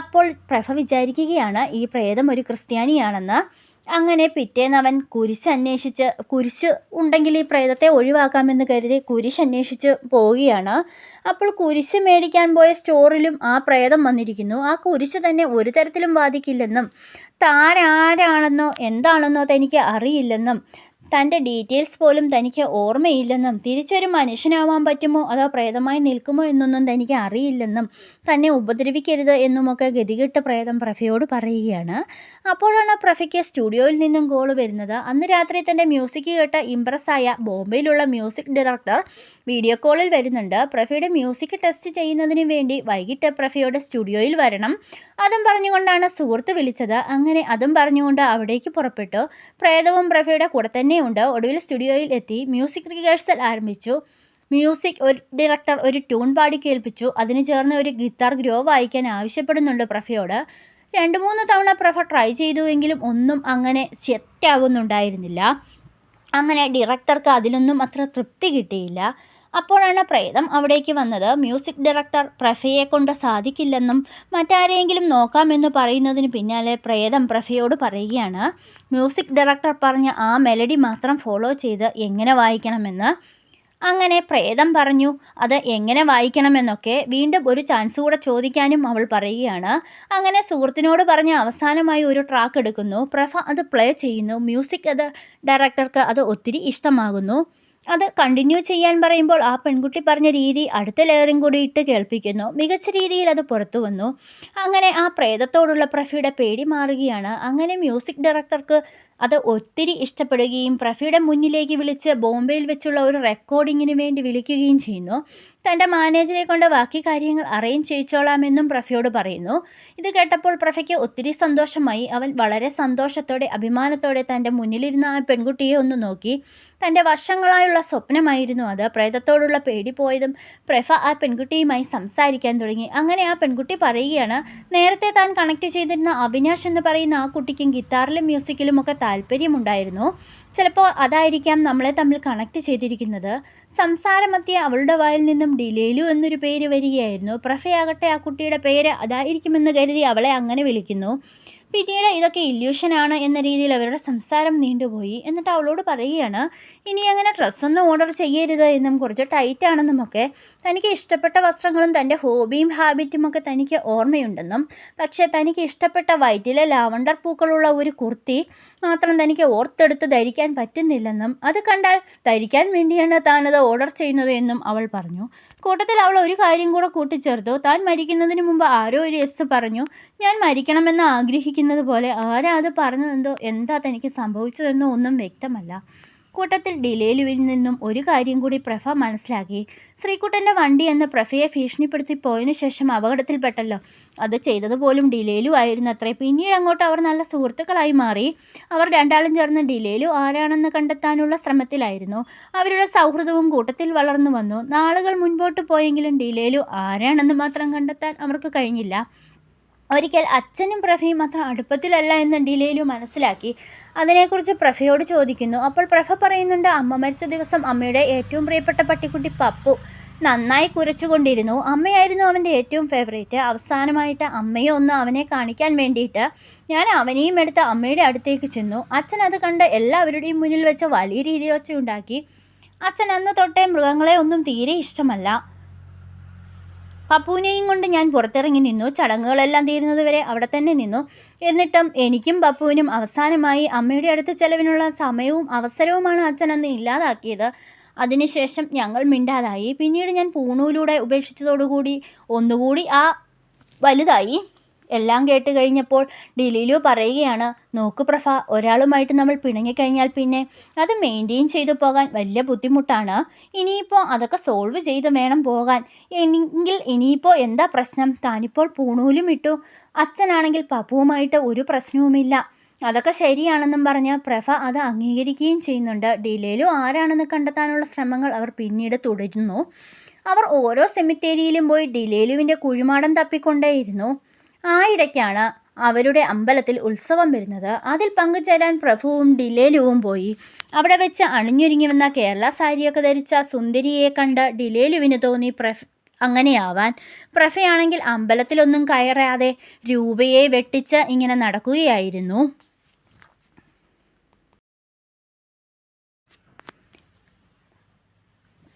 അപ്പോൾ പ്രഫ വിചാരിക്കുകയാണ് ഈ പ്രേതം ഒരു ക്രിസ്ത്യാനിയാണെന്ന്. അങ്ങനെ പിറ്റേന്ന് അവൻ കുരിശ് ഉണ്ടെങ്കിൽ ഈ പ്രേതത്തെ ഒഴിവാക്കാമെന്ന് കരുതി കുരിശ് അന്വേഷിച്ച് പോവുകയാണ്. അപ്പോൾ കുരിശ് മേടിക്കാൻ പോയ സ്റ്റോറിലും ആ പ്രേതം വന്നിരിക്കുന്നു. ആ കുരിശ് തന്നെ ഒരു തരത്തിലും ബാധിക്കില്ലെന്നും താനാരാണെന്നോ എന്താണെന്നോ തനിക്ക് അറിയില്ലെന്നും തൻ്റെ ഡീറ്റെയിൽസ് പോലും തനിക്ക് ഓർമ്മയില്ലെന്നും തിരിച്ചൊരു മനുഷ്യനാവാൻ പറ്റുമോ അതോ പ്രേതമായി നിൽക്കുമോ എന്നൊന്നും തനിക്ക് അറിയില്ലെന്നും തന്നെ ഉപദ്രവിക്കരുത് എന്നുമൊക്കെ ഗതികെട്ട പ്രേതം പ്രഫയോട് പറയുകയാണ്. അപ്പോഴാണ് പ്രഫയ്ക്ക് സ്റ്റുഡിയോയിൽ നിന്നും കോൾ വരുന്നത്. അന്ന് രാത്രി തൻ്റെ മ്യൂസിക് കേട്ട് ഇംപ്രസ്സായ ബോംബെയിലുള്ള മ്യൂസിക് ഡയറക്ടർ വീഡിയോ കോളിൽ വരുന്നുണ്ട്. പ്രഫയുടെ മ്യൂസിക് ടെസ്റ്റ് ചെയ്യുന്നതിന് വേണ്ടി വൈകിട്ട് പ്രഫയുടെ സ്റ്റുഡിയോയിൽ വരണം. അതും പറഞ്ഞുകൊണ്ടാണ് സുഹൃത്ത് വിളിച്ചത്. അങ്ങനെ അതും പറഞ്ഞുകൊണ്ട് അവിടേക്ക് പുറപ്പെട്ടു. പ്രേതവും പ്രഫയുടെ കൂടെ തന്നെ ഉണ്ട്. ഒടുവിൽ സ്റ്റുഡിയോയിൽ എത്തി മ്യൂസിക് റിഹേഴ്സൽ ആരംഭിച്ചു. മ്യൂസിക് ഡയറക്ടർ ഒരു ട്യൂൺ പാടി കേൾപ്പിച്ചു. അതിന് ചേർന്ന് ഒരു ഗിത്താർ ഗ്രോ വായിക്കാൻ ആവശ്യപ്പെടുന്നുണ്ട് പ്രഫയോട്. 2-3 തവണ പ്രഫ ട്രൈ ചെയ്തുവെങ്കിലും ഒന്നും അങ്ങനെ സെറ്റാകുന്നുണ്ടായിരുന്നില്ല. അങ്ങനെ ഡയറക്ടർക്ക് അതിലൊന്നും അത്ര തൃപ്തി കിട്ടിയില്ല. അപ്പോഴാണ് പ്രേതം അവിടേക്ക് വന്നത്. മ്യൂസിക് ഡയറക്ടർ പ്രഫയെ കൊണ്ട് സാധിക്കില്ലെന്നും മറ്റാരെയെങ്കിലും നോക്കാമെന്ന് പറയുന്നതിന് പിന്നാലെ പ്രേതം പ്രഫയോട് പറയുകയാണ്, മ്യൂസിക് ഡയറക്ടർ പറഞ്ഞ ആ മെലഡി മാത്രം ഫോളോ ചെയ്ത് എങ്ങനെ വായിക്കണമെന്ന്. അങ്ങനെ പ്രേതം പറഞ്ഞു അത് എങ്ങനെ വായിക്കണമെന്നൊക്കെ. വീണ്ടും ഒരു ചാൻസ് കൂടെ ചോദിക്കാനും അവൾ പറയുകയാണ്. അങ്ങനെ സുഹൃത്തിനോട് പറഞ്ഞ് അവസാനമായി ഒരു ട്രാക്ക് എടുക്കുന്നു. പ്രഫ അത് പ്ലേ ചെയ്യുന്നു. മ്യൂസിക് ഡയറക്ടർക്ക് അത് ഒത്തിരി ഇഷ്ടമാകുന്നു. അത് കണ്ടിന്യൂ ചെയ്യാൻ പറയുമ്പോൾ ആ പെൺകുട്ടി പറഞ്ഞ രീതി അടുത്ത ലെയറും കൂടി ഇട്ട് കേൾപ്പിക്കുന്നു. മികച്ച രീതിയിൽ അത് പുറത്തു വന്നു. അങ്ങനെ ആ പ്രേതത്തോടുള്ള പ്രഫയുടെ പേടി മാറുകയാണ്. അങ്ങനെ മ്യൂസിക് ഡയറക്ടർക്ക് അത് ഒത്തിരി ഇഷ്ടപ്പെടുകയും പ്രഫയുടെ മുന്നിലേക്ക് വിളിച്ച് ബോംബെയിൽ വെച്ചുള്ള ഒരു റെക്കോർഡിങ്ങിന് വേണ്ടി വിളിക്കുകയും ചെയ്യുന്നു. തൻ്റെ മാനേജരെ കൊണ്ട് ബാക്കി കാര്യങ്ങൾ അറേഞ്ച് ചെയ്യിച്ചോളാമെന്നും പ്രഫയോട് പറയുന്നു. ഇത് കേട്ടപ്പോൾ പ്രഫയ്ക്ക് ഒത്തിരി സന്തോഷമായി. അവൻ വളരെ സന്തോഷത്തോടെ അഭിമാനത്തോടെ തൻ്റെ മുന്നിലിരുന്ന ആ പെൺകുട്ടിയെ ഒന്ന് നോക്കി. തൻ്റെ വർഷങ്ങളായുള്ള സ്വപ്നമായിരുന്നു അത്. പ്രേതത്തോടുള്ള പേടി പോയതും പ്രഫ ആ പെൺകുട്ടിയുമായി സംസാരിക്കാൻ തുടങ്ങി. അങ്ങനെ ആ പെൺകുട്ടി പറയുകയാണ്, നേരത്തെ താൻ കണക്ട് ചെയ്തിരുന്ന അവിനാശ് എന്ന് പറയുന്ന ആ കുട്ടിക്കും ഗിത്താറിലും മ്യൂസിക്കിലും ഒക്കെ താല്പര്യമുണ്ടായിരുന്നു. ചിലപ്പോൾ അതായിരിക്കാം നമ്മളെ തമ്മിൽ കണക്ട് ചെയ്തിരിക്കുന്നത്. സംസാരമധ്യേ അവളുടെ വായിൽ നിന്നും ഡിലേലു എന്നൊരു പേര് വരികയായിരുന്നു. പ്രഫയാകട്ടെ ആ കുട്ടിയുടെ പേര് അതായിരിക്കുമെന്ന് കരുതി അവളെ അങ്ങനെ വിളിക്കുന്നു. പിന്നീട് ഇതൊക്കെ ഇല്യൂഷനാണ് എന്ന രീതിയിൽ അവരുടെ സംസാരം നീണ്ടുപോയി. എന്നിട്ട് അവളോട് പറയുകയാണ്, ഇനി അങ്ങനെ ഡ്രസ്സൊന്നും ഓർഡർ ചെയ്യരുത് എന്നും കുറച്ച് ടൈറ്റാണെന്നുമൊക്കെ. തനിക്ക് ഇഷ്ടപ്പെട്ട വസ്ത്രങ്ങളും തൻ്റെ ഹോബിയും ഹാബിറ്റുമൊക്കെ തനിക്ക് ഓർമ്മയുണ്ടെന്നും പക്ഷേ തനിക്ക് ഇഷ്ടപ്പെട്ട വൈറ്റിലെ ലാവണ്ടർ പൂക്കളുള്ള ഒരു കുർത്തി മാത്രം തനിക്ക് ഓർത്തെടുത്ത് ധരിക്കാൻ പറ്റുന്നില്ലെന്നും അത് കണ്ടാൽ ധരിക്കാൻ വേണ്ടിയാണ് താനത് ഓർഡർ ചെയ്യുന്നത് എന്നും അവൾ പറഞ്ഞു. കൂട്ടത്തിൽ അവൾ ഒരു കാര്യം കൂടെ കൂട്ടിച്ചേർത്തു. താൻ മരിക്കുന്നതിന് മുമ്പ് ആരോ ഒരു എസ് പറഞ്ഞു. ഞാൻ മരിക്കണമെന്ന് ആഗ്രഹിക്കുന്നത് പോലെ ആരാ അത് പറഞ്ഞതെന്തോ എന്താ തനിക്ക് സംഭവിച്ചതെന്നോ ഒന്നും വ്യക്തമല്ല. കൂട്ടത്തിൽ ഡിലേലുവിൽ നിന്നും ഒരു കാര്യം കൂടി പ്രഫ മനസ്സിലാക്കി. ശ്രീകുട്ടൻ്റെ വണ്ടി എന്ന് പ്രഫയെ ഭീഷണിപ്പെടുത്തി പോയതിനു ശേഷം അപകടത്തിൽപ്പെട്ടല്ലോ. അത് ചെയ്തതുപോലും ഡിലേലു ആയിരുന്നത്രേ. പിന്നീട് അങ്ങോട്ട് അവർ നല്ല സുഹൃത്തുക്കളായി മാറി. അവർ രണ്ടാളും ചേർന്ന് ഡിലേലു ആരാണെന്ന് കണ്ടെത്താനുള്ള ശ്രമത്തിലായിരുന്നു. അവരുടെ സൗഹൃദവും കൂട്ടത്തിൽ വളർന്നു വന്നു. നാളുകൾ മുൻപോട്ട് പോയെങ്കിലും ഡിലേലു ആരാണെന്ന് മാത്രം കണ്ടെത്താൻ അവർക്ക് കഴിഞ്ഞില്ല. ഒരിക്കൽ അച്ഛനും പ്രഫയും അത്ര അടുപ്പത്തിലല്ല എന്ന് ഡിലേലു മനസ്സിലാക്കി. അതിനെക്കുറിച്ച് പ്രഫയോട് ചോദിക്കുന്നു. അപ്പോൾ പ്രഫ പറയുന്നുണ്ട്, അമ്മ മരിച്ച ദിവസം അമ്മയുടെ ഏറ്റവും പ്രിയപ്പെട്ട പട്ടിക്കുട്ടി പപ്പു നന്നായി കുരച്ചുകൊണ്ടിരുന്നു. അമ്മയായിരുന്നു അവൻ്റെ ഏറ്റവും ഫേവറേറ്റ്. അവസാനമായിട്ട് അമ്മയെ ഒന്ന് അവനെ കാണിക്കാൻ വേണ്ടിയിട്ട് ഞാൻ അവനെയും എടുത്ത് അമ്മയുടെ അടുത്തേക്ക് ചെന്നു. അച്ഛൻ അത് കണ്ട് എല്ലാവരുടെയും മുന്നിൽ വെച്ച് വലിയ രീതിയിൽ ഒച്ചയുണ്ടാക്കി. അച്ഛൻ അന്ന് തൊട്ടേ മൃഗങ്ങളെ ഒന്നും തീരെ ഇഷ്ടമല്ല. പപ്പുവിനെയും കൊണ്ട് ഞാൻ പുറത്തിറങ്ങി നിന്നു. ചടങ്ങുകളെല്ലാം തീരുന്നത് വരെ അവിടെ തന്നെ നിന്നു. എന്നിട്ടും എനിക്കും പപ്പുവിനും അവസാനമായി അമ്മയുടെ അടുത്ത് ചെലവിനുള്ള സമയവും അവസരവുമാണ് അച്ഛൻ അന്ന് ഇല്ലാതാക്കിയത്. അതിനുശേഷം ഞങ്ങൾ മിണ്ടാതായി. പിന്നീട് ഞാൻ പൂണൂലൂടെ ഉപേക്ഷിച്ചതോടുകൂടി ഒന്നുകൂടി വലുതായി. എല്ലാം കേട്ട് കഴിഞ്ഞപ്പോൾ ഡിലേലു പറയുകയാണ്, നോക്കു പ്രഫ, ഒരാളുമായിട്ട് നമ്മൾ പിണങ്ങിക്കഴിഞ്ഞാൽ പിന്നെ അത് മെയിൻറ്റെയിൻ ചെയ്തു പോകാൻ വലിയ ബുദ്ധിമുട്ടാണ്. ഇനിയിപ്പോൾ അതൊക്കെ സോൾവ് ചെയ്ത് വേണം പോകാൻ. എങ്കിൽ ഇനിയിപ്പോൾ എന്താ പ്രശ്നം? താനിപ്പോൾ പൂണൂലും ഇട്ടു. അച്ഛനാണെങ്കിൽ പപ്പുവുമായിട്ട് ഒരു പ്രശ്നവുമില്ല. അതൊക്കെ ശരിയാണെന്നും പറഞ്ഞ് പ്രഫ അത് അംഗീകരിക്കുകയും ചെയ്യുന്നുണ്ട്. ഡിലേലു ആരാണെന്ന് കണ്ടെത്താനുള്ള ശ്രമങ്ങൾ അവർ പിന്നീട് തുടരുന്നു. അവർ ഓരോ സെമിത്തേരിയിലും പോയി ഡിലേലുവിൻ്റെ കുഴിമാടം തപ്പിക്കൊണ്ടേയിരുന്നു. ആ ഇടയ്ക്കാണ് അവരുടെ അമ്പലത്തിൽ ഉത്സവം വരുന്നത്. അതിൽ പങ്കുചേരാൻ പ്രഭുവും ഡിലേലുവും പോയി. അവിടെ വെച്ച് അണിഞ്ഞൊരുങ്ങി വന്ന കേരള സാരിയൊക്കെ ധരിച്ച സുന്ദരിയെ കണ്ട് ഡിലേലുവിന് തോന്നി അങ്ങനെയാവാൻ. പ്രഭയാണെങ്കിൽ അമ്പലത്തിലൊന്നും കയറാതെ രൂപയെ വെട്ടിച്ച് ഇങ്ങനെ നടക്കുകയായിരുന്നു.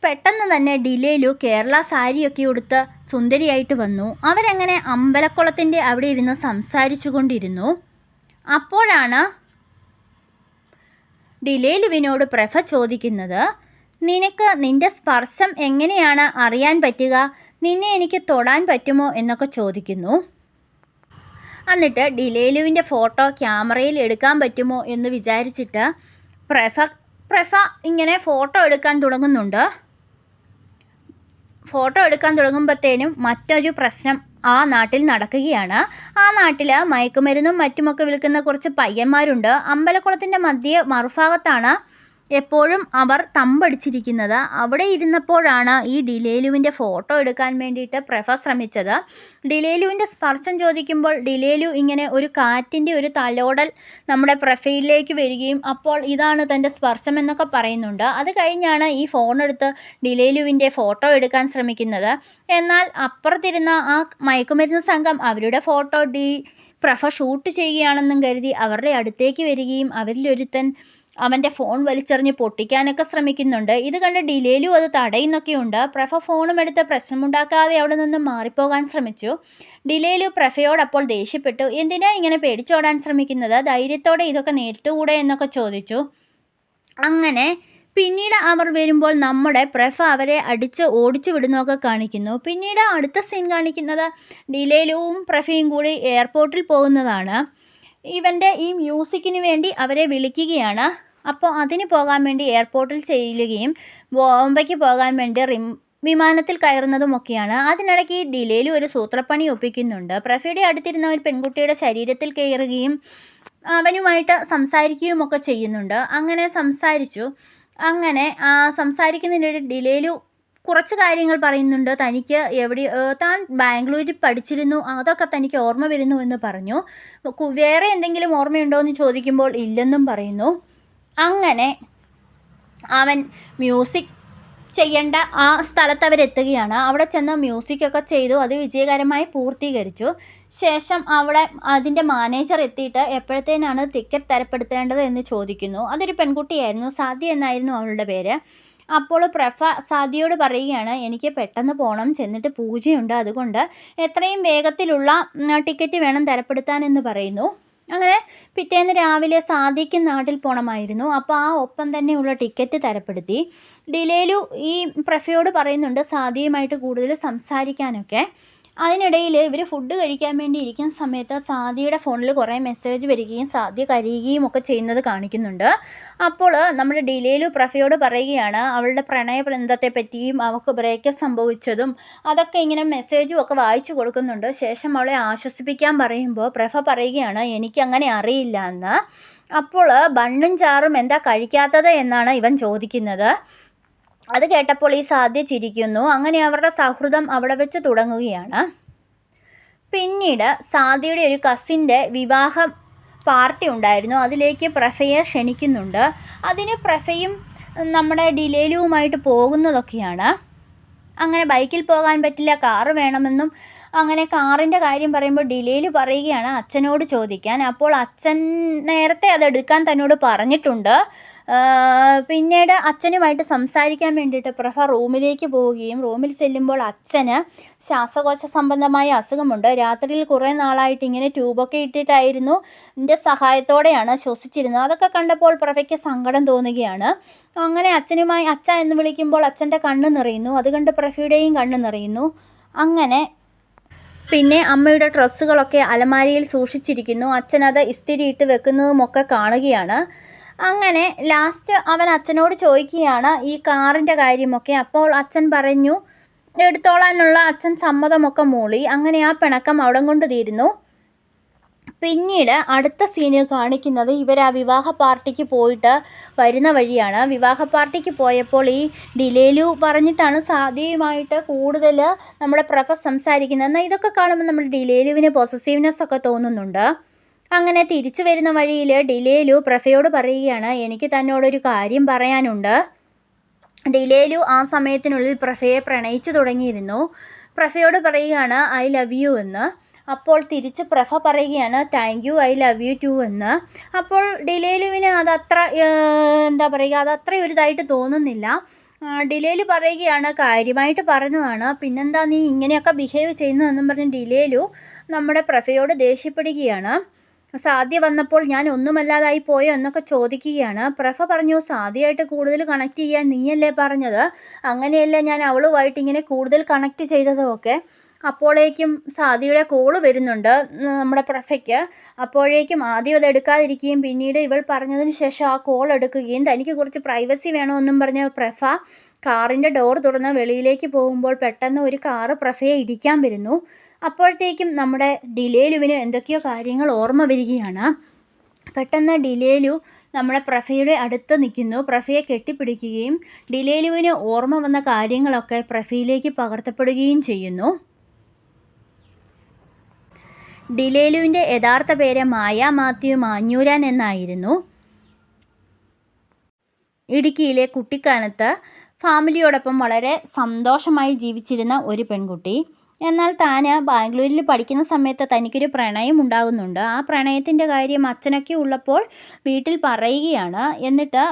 പെട്ടെന്ന് തന്നെ ഡിലേലു കേരള സാരിയൊക്കെ ഉടുത്ത് സുന്ദരിയായിട്ട് വന്നു. അവരങ്ങനെ അമ്പലക്കുളത്തിൻ്റെ അവിടെ ഇരുന്ന് സംസാരിച്ചു കൊണ്ടിരുന്നു. അപ്പോഴാണ് ഡിലേലുവിനോട് പ്രഭ ചോദിക്കുന്നത്, നിനക്ക് നിൻ്റെ സ്പർശം എങ്ങനെയാണ് അറിയാൻ പറ്റുക? നിന്നെ എനിക്ക് തൊടാൻ പറ്റുമോ എന്നൊക്കെ ചോദിക്കുന്നു. എന്നിട്ട് ഡിലേലുവിൻ്റെ ഫോട്ടോ ക്യാമറയിൽ എടുക്കാൻ പറ്റുമോ എന്ന് വിചാരിച്ചിട്ട് പ്രഭ ഇങ്ങനെ ഫോട്ടോ എടുക്കാൻ തുടങ്ങുമ്പോഴത്തേനും മറ്റൊരു പ്രശ്നം ആ നാട്ടിൽ നടക്കുകയാണ്. ആ നാട്ടിൽ മയക്കുമരുന്നും മറ്റുമൊക്കെ വിൽക്കുന്ന കുറച്ച് പയ്യന്മാരുണ്ട്. അമ്പലക്കുളത്തിൻ്റെ മധ്യേ മറുഭാഗത്താണ് എപ്പോഴും അവർ തമ്പടിച്ചിരിക്കുന്നത്. അവിടെ ഇരുന്നപ്പോഴാണ് ഈ ഡിലേലുവിൻ്റെ ഫോട്ടോ എടുക്കാൻ വേണ്ടിയിട്ട് പ്രഭ ശ്രമിച്ചത്. ഡിലേലുവിൻ്റെ സ്പർശം ചോദിക്കുമ്പോൾ ഡിലേലു ഇങ്ങനെ ഒരു കാറ്റിൻ്റെ ഒരു തലോടൽ നമ്മുടെ പ്രൊഫൈലിലേക്ക് വരികയും അപ്പോൾ ഇതാണ് തൻ്റെ സ്പർശം എന്നൊക്കെ പറയുന്നുണ്ട്. അത് കഴിഞ്ഞാണ് ഈ ഫോണെടുത്ത് ഡിലേലുവിൻ്റെ ഫോട്ടോ എടുക്കാൻ ശ്രമിക്കുന്നത്. എന്നാൽ അപ്പുറത്തിരുന്ന ആ മയക്കുമരുന്ന് സംഘം അവരുടെ ഫോട്ടോ പ്രഭ ഷൂട്ട് ചെയ്യുകയാണെന്നും കരുതി അവരുടെ അടുത്തേക്ക് വരികയും അവരിലൊരുത്തൻ അവൻ്റെ ഫോൺ വലിച്ചെറിഞ്ഞ് പൊട്ടിക്കാനൊക്കെ ശ്രമിക്കുന്നുണ്ട്. ഇത് കണ്ട് ഡിലേലു അത് തടയുന്നൊക്കെയുണ്ട്. പ്രഭ ഫോണും എടുത്ത് പ്രശ്നമുണ്ടാക്കാതെ അവിടെ നിന്ന് മാറിപ്പോകാൻ ശ്രമിച്ചു. ഡിലേലു പ്രഭയോട് അപ്പോൾ ദേഷ്യപ്പെട്ടു. എന്തിനാ ഇങ്ങനെ പേടിച്ചോടാൻ ശ്രമിക്കുന്നത്? ധൈര്യത്തോടെ ഇതൊക്കെ നേരിട്ടുകൂടെ എന്നൊക്കെ ചോദിച്ചു. അങ്ങനെ പിന്നീട് അവർ വരുമ്പോൾ നമ്മുടെ പ്രഫ അവരെ അടിച്ച് ഓടിച്ചു വിടുന്നതൊക്കെ കാണിക്കുന്നു. പിന്നീട് അടുത്ത സീൻ കാണിക്കുന്നത് ഡിലേലുവും പ്രഫയും കൂടി എയർപോർട്ടിൽ പോകുന്നതാണ്. ഇവൻ്റെ ഈ മ്യൂസിക്കിന് വേണ്ടി അവരെ വിളിക്കുകയാണ്. അപ്പോൾ അതിന് പോകാൻ വേണ്ടി എയർപോർട്ടിൽ ചെല്ലുകയും ബോംബെക്ക് പോകാൻ വേണ്ടി വിമാനത്തിൽ കയറുന്നതുമൊക്കെയാണ്. അതിനിടയ്ക്ക് ഡിലേലു ഒരു സൂത്രപ്പണി ഒപ്പിക്കുന്നുണ്ട്. പ്രഫയുടെ അടുത്തിരുന്ന ഒരു പെൺകുട്ടിയുടെ ശരീരത്തിൽ കയറുകയും അവനുമായിട്ട് സംസാരിക്കുകയും ഒക്കെ ചെയ്യുന്നുണ്ട്. അങ്ങനെ സംസാരിക്കുന്നതിനിടെ ഡിലേലു കുറച്ച് കാര്യങ്ങൾ പറയുന്നുണ്ട്. തനിക്ക് താൻ ബാംഗ്ലൂരിൽ പഠിച്ചിരുന്നു, അതൊക്കെ തനിക്ക് ഓർമ്മ വരുന്നു എന്ന് പറഞ്ഞു. വേറെ എന്തെങ്കിലും ഓർമ്മയുണ്ടോ എന്ന് ചോദിക്കുമ്പോൾ ഇല്ലെന്നും പറയുന്നു. അങ്ങനെ അവൻ മ്യൂസിക് ചെയ്യേണ്ട ആ സ്ഥലത്ത് അവരെത്തുകയാണ്. അവിടെ ചെന്ന് മ്യൂസിക്കൊക്കെ ചെയ്തു, അത് വിജയകരമായി പൂർത്തീകരിച്ചു. ശേഷം അവിടെ അതിൻ്റെ മാനേജർ എത്തിയിട്ട് എപ്പോഴത്തേനാണ് ടിക്കറ്റ് തരപ്പെടുത്തേണ്ടത് എന്ന് ചോദിക്കുന്നു. അതൊരു പെൺകുട്ടിയായിരുന്നു, സാദി എന്നായിരുന്നു അവളുടെ പേര്. അപ്പോൾ പ്രഫ സാദിയോട് പറയുകയാണ്, എനിക്ക് പെട്ടെന്ന് പോകണം, ചെന്നിട്ട് പൂജയുണ്ട്, അതുകൊണ്ട് എത്രയും വേഗത്തിലുള്ള ടിക്കറ്റ് വേണം തരപ്പെടുത്താനെന്ന് പറയുന്നു. അങ്ങനെ പിറ്റേന്ന് രാവിലെ സാദിക്ക് നാട്ടിൽ പോകണമായിരുന്നു. അപ്പോൾ ആ ഒപ്പം തന്നെയുള്ള ടിക്കറ്റ് തരപ്പെടുത്തി. ഡിലേലു ഈ പ്രഫയോട് പറയുന്നുണ്ട് സാദിയുമായിട്ട് കൂടുതൽ സംസാരിക്കാനൊക്കെ. അതിനിടയിൽ ഇവർ ഫുഡ് കഴിക്കാൻ വേണ്ടി ഇരിക്കുന്ന സമയത്ത് സാദിയുടെ ഫോണിൽ കുറേ മെസ്സേജ് വരികയും സാദിയ കരയുകയും ഒക്കെ ചെയ്യുന്നത് കാണിക്കുന്നുണ്ട്. അപ്പോൾ നമ്മുടെ ഡിലേലു പ്രഫയോട് പറയുകയാണ് അവളുടെ പ്രണയബന്ധത്തെ പറ്റിയും അവൾക്ക് ബ്രേക്കപ്പ് സംഭവിച്ചതും അതൊക്കെ ഇങ്ങനെ മെസ്സേജും ഒക്കെ വായിച്ചു കൊടുക്കുന്നുണ്ട്. ശേഷം അവളെ ആശ്വസിപ്പിക്കാൻ പറയുമ്പോൾ പ്രഫ പറയുകയാണ് എനിക്കങ്ങനെ അറിയില്ല എന്ന്. അപ്പോൾ ബണ്ണും ചാറും എന്താ കഴിക്കാത്തത് എന്നാണ് ഇവൻ ചോദിക്കുന്നത്. അത് കേട്ടപ്പോൾ ഈ സാധ്യ ചിരിക്കുന്നു. അങ്ങനെ അവരുടെ സൗഹൃദം അവിടെ വെച്ച് തുടങ്ങുകയാണ്. പിന്നീട് സാദിയുടെ ഒരു കസിൻ്റെ വിവാഹ പാർട്ടി ഉണ്ടായിരുന്നു. അതിലേക്ക് പ്രഫയെ ക്ഷണിക്കുന്നുണ്ട്. അതിന് പ്രഫയും നമ്മുടെ ഡിലേലുവുമായിട്ട് പോകുന്നതൊക്കെയാണ്. അങ്ങനെ ബൈക്കിൽ പോകാൻ പറ്റില്ല, കാറ് വേണമെന്നും അങ്ങനെ കാറിൻ്റെ കാര്യം പറയുമ്പോൾ ഡിലേലു പറയുകയാണ് അച്ഛനോട് ചോദിക്കാൻ. അപ്പോൾ അച്ഛൻ നേരത്തെ അതെടുക്കാൻ തന്നോട് പറഞ്ഞിട്ടുണ്ട്. പിന്നീട് അച്ഛനുമായിട്ട് സംസാരിക്കാൻ വേണ്ടിയിട്ട് പ്രഫ റൂമിലേക്ക് പോവുകയും റൂമിൽ ചെല്ലുമ്പോൾ അച്ഛന് ശ്വാസകോശ സംബന്ധമായ അസുഖമുണ്ട്. രാത്രിയിൽ കുറേ നാളായിട്ട് ഇങ്ങനെ ട്യൂബൊക്കെ ഇട്ടിട്ടായിരുന്നു എൻ്റെ സഹായത്തോടെയാണ് ശ്വസിച്ചിരുന്നത്. അതൊക്കെ കണ്ടപ്പോൾ പ്രഫയ്ക്ക് സങ്കടം തോന്നുകയാണ്. അങ്ങനെ അച്ഛ എന്ന് വിളിക്കുമ്പോൾ അച്ഛൻ്റെ കണ്ണ് നിറയുന്നു. അതുകൊണ്ട് പ്രഫയുടെയും കണ്ണ് നിറയുന്നു. അങ്ങനെ പിന്നെ അമ്മയുടെ ഡ്രസ്സുകളൊക്കെ അലമാരിയിൽ സൂക്ഷിച്ചിരിക്കുന്നു. അച്ഛനത് ഇസ്തിരിയിട്ട് വെക്കുന്നതുമൊക്കെ കാണുകയാണ്. അങ്ങനെ ലാസ്റ്റ് അവൻ അച്ഛനോട് ചോദിക്കുകയാണ് ഈ കാറിൻ്റെ കാര്യമൊക്കെ. അപ്പോൾ അച്ഛൻ പറഞ്ഞു എടുത്തോളാനുള്ള അച്ഛൻ സമ്മതമൊക്കെ മൂളി. അങ്ങനെ ആ പിണക്കം അവിടം കൊണ്ട് തീരുന്നു. പിന്നീട് അടുത്ത സീനിൽ കാണിക്കുന്നത് ഇവർ ആ വിവാഹ പാർട്ടിക്ക് പോയിട്ട് വരുന്ന വഴിയാണ്. വിവാഹ പാർട്ടിക്ക് പോയപ്പോൾ ഈ ഡിലേലു പറഞ്ഞിട്ടാണ് സാദിയുമായിട്ട് കൂടുതൽ നമ്മുടെ പ്രഫ സംസാരിക്കുന്നത്. എന്നാൽ ഇതൊക്കെ കാണുമ്പോൾ നമ്മൾ ഡിലേലുവിന് പൊസസീവ്നെസ് ഒക്കെ തോന്നുന്നുണ്ട്. അങ്ങനെ തിരിച്ചു വരുന്ന വഴിയിൽ ഡിലേലു പ്രഫയോട് പറയുകയാണ് എനിക്ക് തന്നോടൊരു കാര്യം പറയാനുണ്ട്. ഡിലേലു ആ സമയത്തിനുള്ളിൽ പ്രഫയെ പ്രണയിച്ചു തുടങ്ങിയിരുന്നു. പ്രഫയോട് പറയുകയാണ് ഐ ലവ് യു എന്ന്. അപ്പോൾ തിരിച്ച് പ്രഫ പറയുകയാണ് thank you, I love you too എന്ന്. അപ്പോൾ ഡിലേലുവിന് അതത്ര അതത്ര ഒരു ഇതായിട്ട് തോന്നുന്നില്ല. ഡിലേലു പറയുകയാണ് കാര്യമായിട്ട് പറഞ്ഞതാണ്, പിന്നെന്താ നീ ഇങ്ങനെയൊക്കെ ബിഹേവ് ചെയ്യുന്നതെന്നും പറഞ്ഞ് ഡിലേലു നമ്മുടെ പ്രഫയോട് ദേഷ്യപ്പെടുകയാണ്. സാധ്യ വന്നപ്പോൾ ഞാൻ ഒന്നുമല്ലാതായി പോയോ എന്നൊക്കെ ചോദിക്കുകയാണ്. പ്രഫ പറഞ്ഞു സാധ്യയായിട്ട് കൂടുതൽ കണക്ട് ചെയ്യാൻ നീയല്ലേ പറഞ്ഞത്, അങ്ങനെയല്ല ഞാൻ അവളുമായിട്ട് ഇങ്ങനെ കൂടുതൽ കണക്ട് ചെയ്തതൊക്കെ. അപ്പോഴേക്കും സാദിയുടെ കോള് വരുന്നുണ്ട് നമ്മുടെ പ്രഫയ്ക്ക്. അപ്പോഴേക്കും ആദ്യം അത് എടുക്കാതിരിക്കുകയും പിന്നീട് ഇവൾ പറഞ്ഞതിന് ശേഷം ആ കോൾ എടുക്കുകയും തനിക്ക് കുറച്ച് പ്രൈവസി വേണമെന്നും പറഞ്ഞ പ്രഫ കാറിൻ്റെ ഡോർ തുറന്ന് വെളിയിലേക്ക് പോകുമ്പോൾ പെട്ടെന്ന് ഒരു കാറ് പ്രഫയെ ഇടിക്കാൻ വരുന്നു. അപ്പോഴത്തേക്കും നമ്മുടെ ഡിലേലുവിന് എന്തൊക്കെയോ കാര്യങ്ങൾ ഓർമ്മ വരികയാണ്. പെട്ടെന്ന് ഡിലേലു നമ്മുടെ പ്രഫയുടെ അടുത്ത് നിൽക്കുന്നു. പ്രഫയെ കെട്ടിപ്പിടിക്കുകയും ഡിലേലുവിന് ഓർമ്മ വന്ന കാര്യങ്ങളൊക്കെ പ്രഫയിലേക്ക് പകർത്തപ്പെടുകയും ചെയ്യുന്നു. ഡിലേലുവിൻ്റെ യഥാർത്ഥ പേര് മായ മാത്യു മാഞ്ഞൂരാൻ എന്നായിരുന്നു. ഇടുക്കിയിലെ കുട്ടിക്കാനത്ത് ഫാമിലിയോടൊപ്പം വളരെ സന്തോഷമായി ജീവിച്ചിരുന്ന ഒരു പെൺകുട്ടി. എന്നാൽ താൻ ബാംഗ്ലൂരിൽ പഠിക്കുന്ന സമയത്ത് തനിക്കൊരു പ്രണയം ഉണ്ടാകുന്നുണ്ട്. ആ പ്രണയത്തിൻ്റെ കാര്യം അച്ഛനൊക്കെ ഉള്ളപ്പോൾ വീട്ടിൽ പറയുകയാണ്. എന്നിട്ട്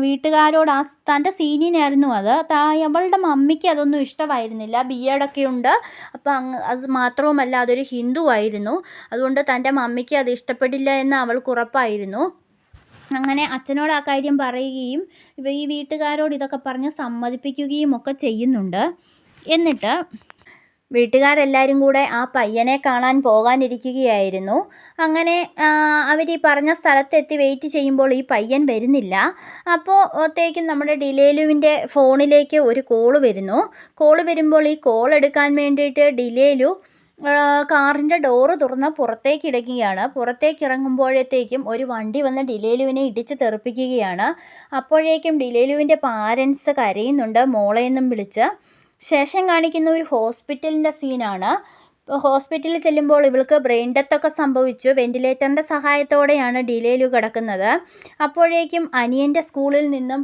വീട്ടുകാരോട് തൻ്റെ സീനിയനായിരുന്നു അത്. അവളുടെ മമ്മിക്ക് അതൊന്നും ഇഷ്ടമായിരുന്നില്ല. ബിഎഡൊക്കെ ഉണ്ട്. അപ്പം അത് മാത്രവുമല്ല അതൊരു ഹിന്ദു ആയിരുന്നു. അതുകൊണ്ട് തൻ്റെ മമ്മിക്ക് അത് ഇഷ്ടപ്പെടില്ല എന്ന് അവൾക്ക് ഉറപ്പായിരുന്നു. അങ്ങനെ അച്ഛനോട് ആ കാര്യം പറയുകയും ഈ വീട്ടുകാരോട് ഇതൊക്കെ പറഞ്ഞ് സമ്മതിപ്പിക്കുകയും ഒക്കെ ചെയ്യുന്നുണ്ട്. എന്നിട്ട് വീട്ടുകാരെല്ലാവരും കൂടെ ആ പയ്യനെ കാണാൻ പോകാനിരിക്കുകയായിരുന്നു. അങ്ങനെ അവർ ഈ പറഞ്ഞ സ്ഥലത്തെത്തി വെയിറ്റ് ചെയ്യുമ്പോൾ ഈ പയ്യൻ വരുന്നില്ല. അപ്പോഴത്തേക്കും നമ്മുടെ ഡിലേലുവിൻ്റെ ഫോണിലേക്ക് ഒരു കോള് വരുന്നു. കോള് വരുമ്പോൾ ഈ കോൾ എടുക്കാൻ വേണ്ടിയിട്ട് ഡിലേലു കാറിൻ്റെ ഡോറ് തുറന്ന് പുറത്തേക്ക് ഇടുകയാണ്. പുറത്തേക്ക് ഇറങ്ങുമ്പോഴത്തേക്കും ഒരു വണ്ടി വന്ന് ഡിലേലുവിനെ ഇടിച്ച് തെറിപ്പിക്കുകയാണ്. അപ്പോഴേക്കും ഡിലേലുവിൻ്റെ പാരൻസ് കരയുന്നുണ്ട്, മോളെയെന്നും വിളിച്ച്. ശേഷം കാണിക്കുന്ന ഒരു ഹോസ്പിറ്റലിൻ്റെ സീനാണ്. ഹോസ്പിറ്റലിൽ ചെല്ലുമ്പോൾ ഇവൾക്ക് ബ്രെയിൻ ഡെത്തൊക്കെ സംഭവിച്ചു. വെൻറ്റിലേറ്ററിൻ്റെ സഹായത്തോടെയാണ് ഡിലേലു കിടക്കുന്നത്. അപ്പോഴേക്കും അനിയൻ്റെ സ്കൂളിൽ നിന്നും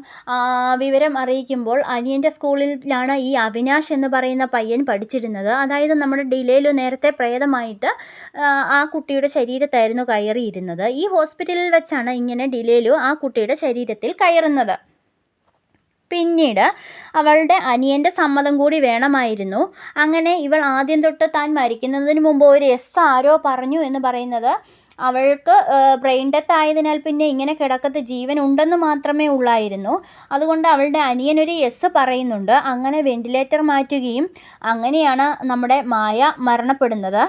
വിവരം അറിയിക്കുമ്പോൾ അനിയൻ്റെ സ്കൂളിലാണ് ഈ അവിനാശ് എന്ന് പറയുന്ന പയ്യൻ പഠിച്ചിരുന്നത്. അതായത് നമ്മുടെ ഡിലേലു നേരത്തെ പ്രേതമായിട്ട് ആ കുട്ടിയുടെ ശരീരത്തായിരുന്നു കയറിയിരുന്നത്. ഈ ഹോസ്പിറ്റലിൽ വെച്ചാണ് ഇങ്ങനെ ഡിലേലു ആ കുട്ടിയുടെ ശരീരത്തിൽ കയറുന്നത്. പിന്നീട് അവളുടെ അനിയൻ്റെ സമ്മതം കൂടി വേണമായിരുന്നു. അങ്ങനെ ഇവൾ ആദ്യം തൊട്ട് താൻ മരിക്കുന്നതിന് മുമ്പ് ഒരു ആരോ പറഞ്ഞു എന്ന് പറയുന്നത് അവൾക്ക് ബ്രെയിൻ ഡെത്ത് ആയതിനാൽ പിന്നെ ഇങ്ങനെ കിടക്കത്ത് ജീവൻ ഉണ്ടെന്ന് മാത്രമേ ഉള്ളായിരുന്നു. അതുകൊണ്ട് അവളുടെ അനിയനൊരു പറയുന്നുണ്ട്. അങ്ങനെ വെൻറ്റിലേറ്റർ മാറ്റുകയും അങ്ങനെയാണ് നമ്മുടെ മായ മരണപ്പെടുന്നത്.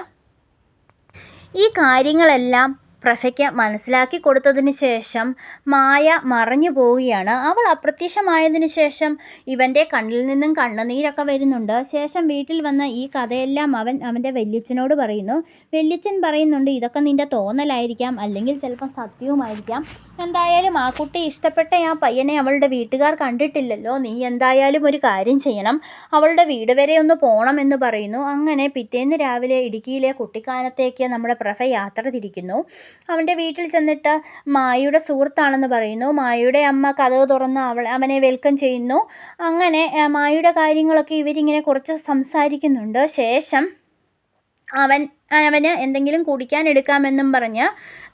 ഈ കാര്യങ്ങളെല്ലാം പ്രഭയ്ക്ക് മനസ്സിലാക്കി കൊടുത്തതിന് ശേഷം മായ മറഞ്ഞു പോവുകയാണ്. അവൾ അപ്രത്യക്ഷമായതിനു ശേഷം ഇവൻ്റെ കണ്ണിൽ നിന്നും കണ്ണുനീരൊക്കെ വരുന്നുണ്ട്. ശേഷം വീട്ടിൽ വന്ന് ഈ കഥയെല്ലാം അവൻ്റെ വല്യച്ഛനോട് പറയുന്നു. വല്യച്ഛൻ പറയുന്നുണ്ട്, ഇതൊക്കെ നിൻ്റെ തോന്നലായിരിക്കാം, അല്ലെങ്കിൽ ചിലപ്പം സത്യവുമായിരിക്കാം. എന്തായാലും ആ കുട്ടി ഇഷ്ടപ്പെട്ട ആ പയ്യനെ അവളുടെ വീട്ടുകാർ കണ്ടിട്ടില്ലല്ലോ, നീ എന്തായാലും ഒരു കാര്യം ചെയ്യണം, അവളുടെ വീട് വരെ ഒന്ന് പോകണമെന്ന് പറയുന്നു. അങ്ങനെ പിറ്റേന്ന് രാവിലെ ഇടുക്കിയിലെ കുട്ടിക്കാനത്തേക്ക് നമ്മുടെ പ്രഭ യാത്ര തിരിക്കുന്നു. അവൻ്റെ വീട്ടിൽ ചെന്നിട്ട് മായയുടെ സുഹൃത്താണെന്ന് പറയുന്നു. മായയുടെ അമ്മ കതക് തുറന്ന് അവനെ വെൽക്കം ചെയ്യുന്നു. അങ്ങനെ മായയുടെ കാര്യങ്ങളൊക്കെ ഇവരിങ്ങനെ കുറച്ച് സംസാരിക്കുന്നുണ്ട്. ശേഷം അവന് എന്തെങ്കിലും കുടിക്കാൻ എടുക്കാമെന്നും പറഞ്ഞ്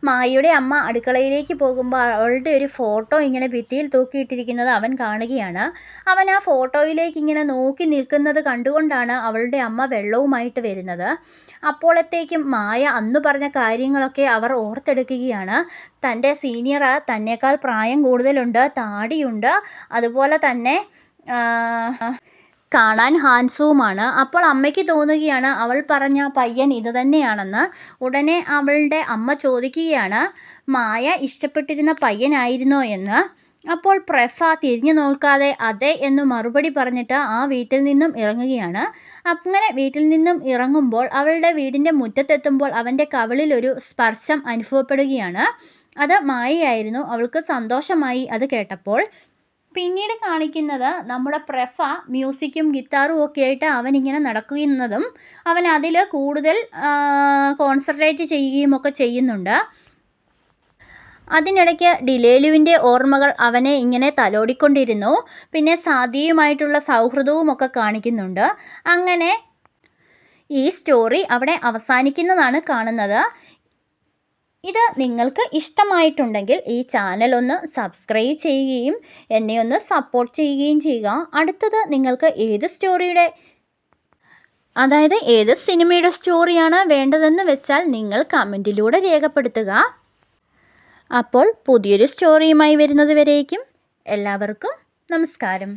മായയുടെ അമ്മ അടുക്കളയിലേക്ക് പോകുമ്പോൾ അവളുടെ ഒരു ഫോട്ടോ ഇങ്ങനെ ഭിത്തിയിൽ തൂക്കിയിട്ടിരിക്കുന്നത് അവൻ കാണുകയാണ്. അവൻ ആ ഫോട്ടോയിലേക്ക് ഇങ്ങനെ നോക്കി നിൽക്കുന്നത് കണ്ടുകൊണ്ടാണ് അവളുടെ അമ്മ വെള്ളവുമായിട്ട് വരുന്നത്. അപ്പോഴത്തേക്കും മായ അന്ന് പറഞ്ഞ കാര്യങ്ങളൊക്കെ അവർ ഓർത്തെടുക്കുകയാണ്. തൻ്റെ സീനിയർ തന്നേക്കാൾ പ്രായം കൂടുതലുണ്ട്, താടിയുണ്ട്, അതുപോലെ തന്നെ കാണാൻ ഹാൻസുവുമാണ്. അപ്പോൾ അമ്മയ്ക്ക് തോന്നുകയാണ് അവൾ പറഞ്ഞ പയ്യൻ ഇത് തന്നെയാണെന്ന്. ഉടനെ അവളുടെ അമ്മ ചോദിക്കുകയാണ്, മായ ഇഷ്ടപ്പെട്ടിരുന്ന പയ്യനായിരുന്നോ എന്ന്. അപ്പോൾ പ്രഭ തിരിഞ്ഞു നോക്കാതെ അതെ എന്ന് മറുപടി പറഞ്ഞിട്ട് ആ വീട്ടിൽ നിന്നും ഇറങ്ങുകയാണ്. അങ്ങനെ വീട്ടിൽ നിന്നും ഇറങ്ങുമ്പോൾ അവളുടെ വീടിൻ്റെ മുറ്റത്തെത്തുമ്പോൾ അവൻ്റെ കവിളിൽ ഒരു സ്പർശം അനുഭവപ്പെടുകയാണ്. അത് മായയായിരുന്നു. അവൾക്ക് സന്തോഷമായി അത് കേട്ടപ്പോൾ. പിന്നീട് കാണിക്കുന്നത് നമ്മുടെ പ്രഭ മ്യൂസിക്കും ഗിത്താറും ഒക്കെ ആയിട്ട് അവനിങ്ങനെ നടക്കുന്നതും അവൻ അതിൽ കൂടുതൽ കോൺസെൻട്രേറ്റ് ചെയ്യുകയും ഒക്കെ ചെയ്യുന്നുണ്ട്. അതിനിടയ്ക്ക് ഡിലേലുവിൻ്റെ ഓർമ്മകൾ അവനെ ഇങ്ങനെ തലോടിക്കൊണ്ടിരുന്നു. പിന്നെ സാദിയുമായിട്ടുള്ള സൗഹൃദവും ഒക്കെ കാണിക്കുന്നുണ്ട്. അങ്ങനെ ഈ സ്റ്റോറി അവിടെ അവസാനിക്കുന്നതാണ് കാണുന്നത്. ഇത് നിങ്ങൾക്ക് ഇഷ്ടമായിട്ടുണ്ടെങ്കിൽ ഈ ചാനൽ ഒന്ന് സബ്സ്ക്രൈബ് ചെയ്യുകയും എന്നെ ഒന്ന് സപ്പോർട്ട് ചെയ്യുകയും ചെയ്യുക. അടുത്തത് നിങ്ങൾക്ക് ഏത് സ്റ്റോറിയുടെ, അതായത് ഏത് സിനിമയുടെ സ്റ്റോറിയാണ് വേണ്ടതെന്ന് വെച്ചാൽ നിങ്ങൾ കമൻറ്റിലൂടെ രേഖപ്പെടുത്തുക. അപ്പോൾ പുതിയൊരു സ്റ്റോറിയുമായി വരുന്നത് വരേക്കും എല്ലാവർക്കും നമസ്കാരം.